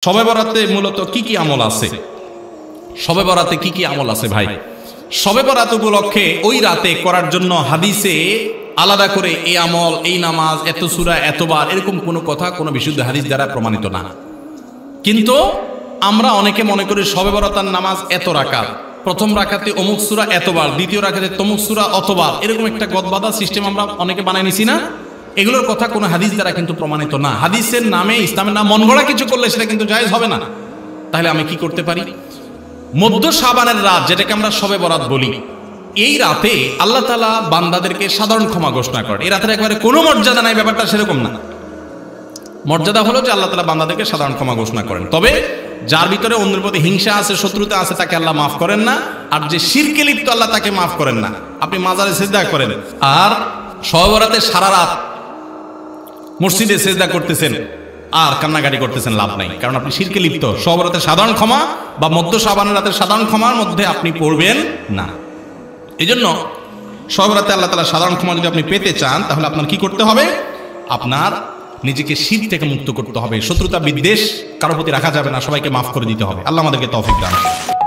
শবে বরাতে মূলত কি কি আমল আছে? শবে বরাতে কি কি আমল আছে ভাই? শবে বরাত উপলক্ষে ওই রাতে করার জন্য হাদিসে আলাদা করে এই আমল, এই নামাজ, এত সূরা, এতবার, এরকম কোনো কথা কোনো বিশুদ্ধ হাদিস দ্বারা প্রমাণিত না। কিন্তু আমরা অনেকে মনে করি শবে বরাতের নামাজ এত রাকাত, প্রথম রাকাতে অমুক সূরা এতবার, দ্বিতীয় রাকাতে তমুক সূরা অতবার, এরকম একটা গদবাদা সিস্টেম আমরা অনেকে বানাই নিছি না? এগুলোর কথা কোনো হাদিস দ্বারা কিন্তু প্রমাণিত না। হাদিসের নামে, ইসলামের নাম মন গড়া কিছু করলে সেটা কিন্তু জায়েজ হবে না। তাহলে আমি কি করতে পারি? মধ্য শাবানের রাত, যেটাকে আমরা শবে বরাত বলি, এই রাতে আল্লাহ তাআলা বান্দাদেরকে সাধারণ ক্ষমা ঘোষণা করেন। এই রাতের একেবারে কোনো মর্যাদা নাই, ব্যাপারটা সেরকম না। মর্যাদা হলো যে আল্লাহ তাআলা বান্দাদেরকে সাধারণ ক্ষমা ঘোষণা করেন। তবে যার ভিতরে অন্যের প্রতি হিংসা আছে, শত্রুতা আছে, তাকে আল্লাহ মাফ করেন না। আর যে শিরকে লিপ্ত, আল্লাহ তাকে মাফ করেন না। আপনি মাজারে সিজদা করেন আর শবে বরাতে সারা রাত মসজিদে সিজদা করতেছেন আর কান্নাকাটি করতেছেন, লাভ নাই, কারণ আপনি শিরকে লিপ্ত। শবে বরাতের সাধারণ ক্ষমা বা মধ্য শাবানের রাতের সাধারণ ক্ষমার মধ্যে আপনি পড়বেন না। এই জন্য শবে বরাতে আল্লাহ তাআলা সাধারণ ক্ষমা যদি আপনি পেতে চান, তাহলে আপনার কি করতে হবে? আপনার নিজেকে শিরক থেকে মুক্ত করতে হবে। শত্রুতা বিদ্বেষ কারোর প্রতি রাখা যাবে না, সবাইকে মাফ করে দিতে হবে। আল্লাহ আমাদেরকে তৌফিক দান করুন।